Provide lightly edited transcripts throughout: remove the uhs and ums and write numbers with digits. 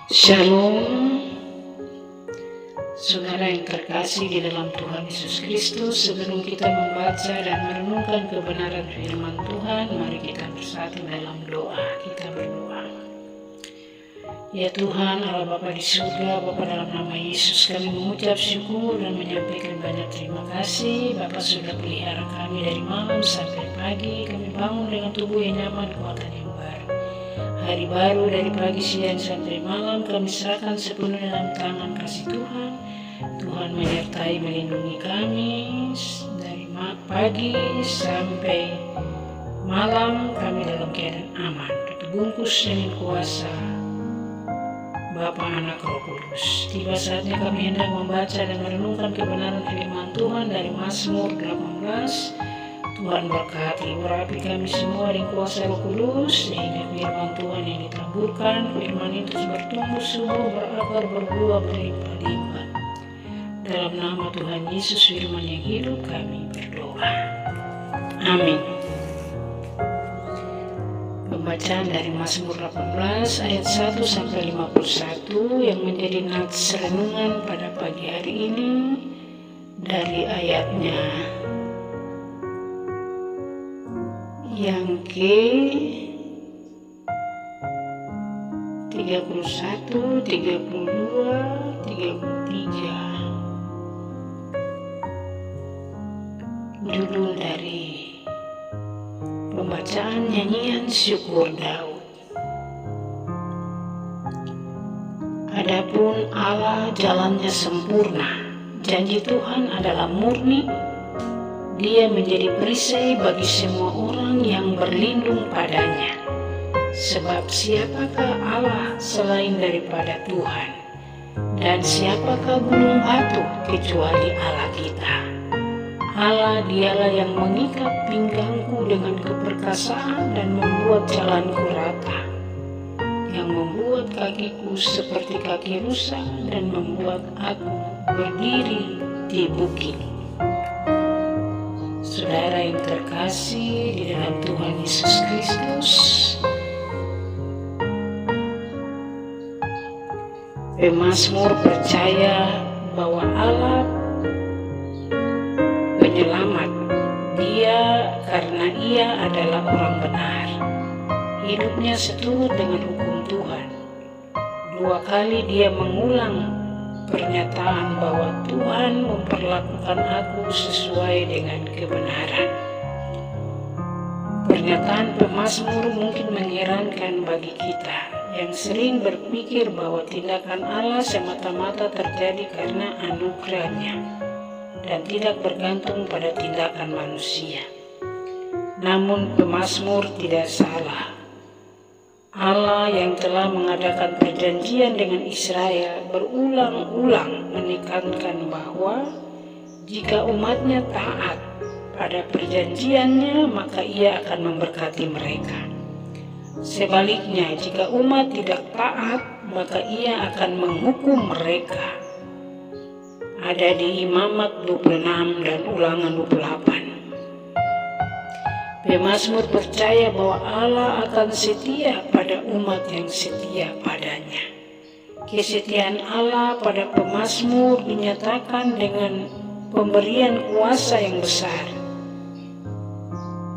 Shalom, saudara yang terkasih di dalam Tuhan Yesus Kristus. Sebelum kita membaca dan merenungkan kebenaran firman Tuhan, mari kita bersatu dalam doa. Kita berdoa. Ya Tuhan, Allah Bapa di surga, Bapa dalam nama Yesus, kami mengucap syukur dan menyampaikan banyak terima kasih. Bapa sudah pelihara kami dari malam sampai pagi. Kami bangun dengan tubuh yang nyaman, kekuatan yang baru. Hari baru dari pagi, siang, sampai malam kami serahkan sepenuhnya dalam tangan kasih Tuhan. Tuhan menyertai melindungi kami dari pagi sampai malam, kami dalam keadaan aman, terbungkus dengan kuasa Bapa, Anak, Roh Kudus. Tiba saatnya kami hendak membaca dan merenungkan kebenaran firman Tuhan dari Mazmur 18. Tuhan berkati, urapi kami semua dengan kuasa Roh Kudus, sehingga firman Tuhan yang ditaburkan, firman itu bertumbuh subur, berakar, berbuah, berlimpah-limpah. Dalam nama Tuhan Yesus, firman yang hidup, kami berdoa. Amin. Pembacaan dari Mazmur 18 ayat 1-51 yang menjadi nats renungan pada pagi hari ini dari ayatnya yang ke-31, 32, 33. Judul dari pembacaan nyanyian syukur Daud. Adapun Allah jalannya sempurna, janji Tuhan adalah murni. Dia menjadi perisai bagi semua orang yang berlindung padanya. Sebab siapakah Allah selain daripada Tuhan? Dan siapakah gunung batu kecuali Allah kita? Allah dialah yang mengikat pinggangku dengan keperkasaan dan membuat jalanku rata, yang membuat kakiku seperti kaki rusa dan membuat aku berdiri di bukit. Saudara yang terkasih di dalam Tuhan Yesus Kristus, pemazmur percaya bahwa Allah penyelamat dia karena ia adalah orang benar. Hidupnya seturut dengan hukum Tuhan. 2 kali dia mengulang pernyataan bahwa Tuhan memperlakukan aku sesuai dengan kebenaran. Pernyataan pemazmur mungkin mengherankan bagi kita yang sering berpikir bahwa tindakan Allah semata-mata terjadi karena anugerahnya dan tidak bergantung pada tindakan manusia. Namun pemazmur tidak salah. Allah yang telah mengadakan perjanjian dengan Israel berulang-ulang menekankan bahwa jika umatnya taat pada perjanjiannya, maka ia akan memberkati mereka. Sebaliknya, jika umat tidak taat, maka ia akan menghukum mereka. Ada di Imamat 26 dan Ulangan 28. Pemazmur percaya bahwa Allah akan setia pada umat yang setia padanya. Kesetiaan Allah pada pemazmur dinyatakan dengan pemberian kuasa yang besar.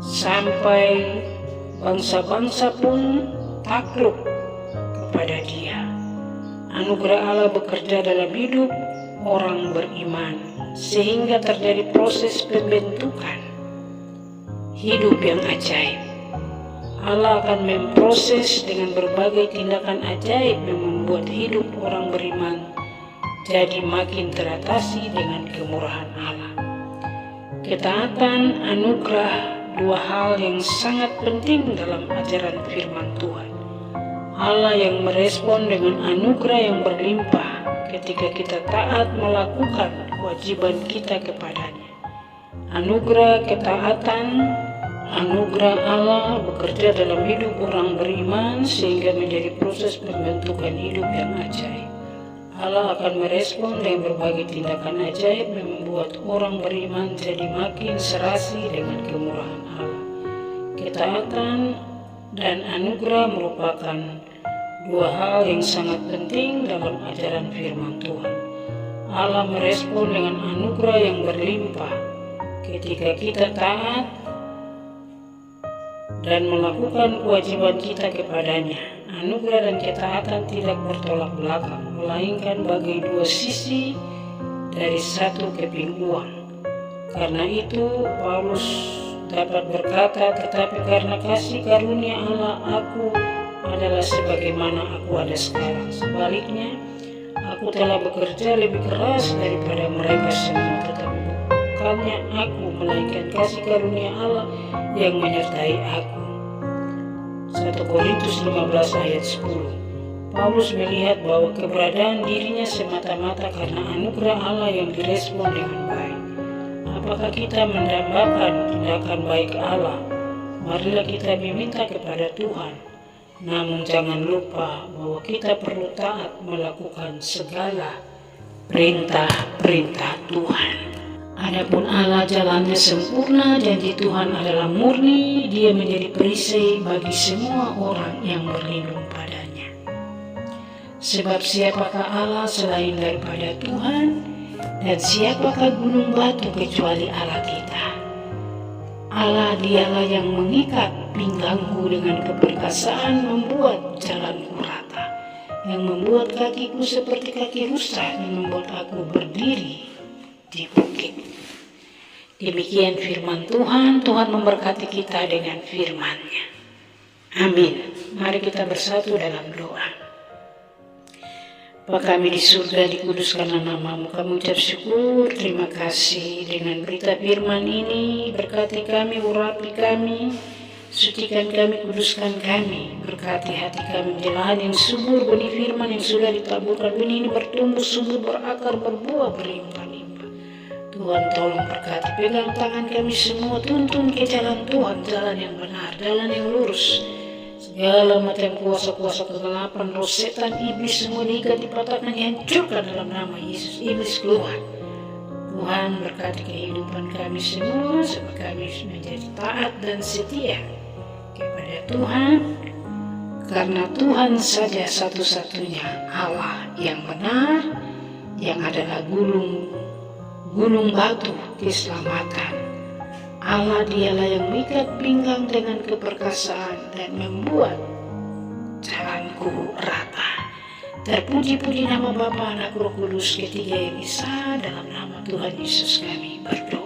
Sampai bangsa-bangsa pun takluk kepada Dia. Anugerah Allah bekerja dalam hidup orang beriman, sehingga terjadi proses pembentukan hidup yang ajaib. Allah akan memproses dengan berbagai tindakan ajaib yang membuat hidup orang beriman jadi makin teratasi dengan kemurahan Allah. Ketaatan, anugerah, 2 hal yang sangat penting dalam ajaran firman Tuhan. Allah yang merespon dengan anugerah yang berlimpah ketika kita taat melakukan kewajiban kita kepadanya. Anugerah ketaatan, anugerah Allah bekerja dalam hidup orang beriman sehingga menjadi proses pembentukan hidup yang ajaib. Allah akan merespon dengan berbagai tindakan ajaib yang membuat orang beriman jadi makin serasi dengan kemurahan Allah. Ketaatan dan anugerah merupakan Dua hal yang sangat penting dalam ajaran firman Tuhan. Allah merespon dengan anugerah yang berlimpah ketika kita taat dan melakukan kewajiban kita kepadanya. Anugerah dan ketaatan tidak bertolak belakang, melainkan bagai dua sisi dari satu keping uang. Karena itu Paulus dapat berkata, tetapi karena kasih karunia Allah aku adalah sebagaimana aku ada sekarang. Sebaliknya, aku telah bekerja lebih keras daripada mereka semua, tetapi bukannya aku, melainkan kasih karunia Allah yang menyertai aku. 1 Korintus 15 ayat 10. Paulus melihat bahwa keberadaan dirinya semata-mata karena anugerah Allah yang direspon dengan baik. Apakah kita mendambakan tindakan baik Allah? Marilah kita meminta kepada Tuhan. Namun jangan lupa bahwa kita perlu taat melakukan segala perintah-perintah Tuhan. Adapun Allah jalannya sempurna, janji Tuhan adalah murni, Dia menjadi perisai bagi semua orang yang berlindung padanya. Sebab siapakah Allah selain daripada Tuhan, dan siapakah gunung batu kecuali Allah kita? Allah dialah yang mengikat pinggangku dengan keperkasaan, membuat jalanku rata, yang membuat kakiku seperti kaki rusa, dan membuat aku berdiri di bukit. Demikian firman Tuhan. Tuhan memberkati kita dengan firman-Nya. Amin. Mari kita bersatu dalam doa. Bapa kami di surga, dikuduskanlah nama-Mu. Kami ucap syukur, terima kasih dengan berita firman ini. Berkati kami, urapi kami, sucikan kami, kuduskan kami. Berkati hati kami menjadi lahan yang subur, benih firman yang sudah ditaburkan. Benih ini bertumbuh subur, berakar, berbuah, berlimpah-limpah. Tuhan tolong berkati, pegang tangan kami semua, tuntun ke jalan Tuhan, jalan yang benar, jalan yang lurus. Segala macam kuasa-kuasa kegelapan, roh setan, iblis semua diikat, dipatahkan, dihancurkan dalam nama Yesus. Iblis keluar. Tuhan berkati kehidupan kami semua, sebab kami menjadi taat dan setia kepada Tuhan, karena Tuhan saja satu-satunya Allah yang benar, yang adalah gunung batu keselamatan. Allah dialah yang mengikat pinggang dengan keperkasaan dan membuat jalanku rata. Terpuji-puji nama Bapa, Anak, Roh Kudus, ketiga yang esa, dalam nama Tuhan Yesus kami berdoa.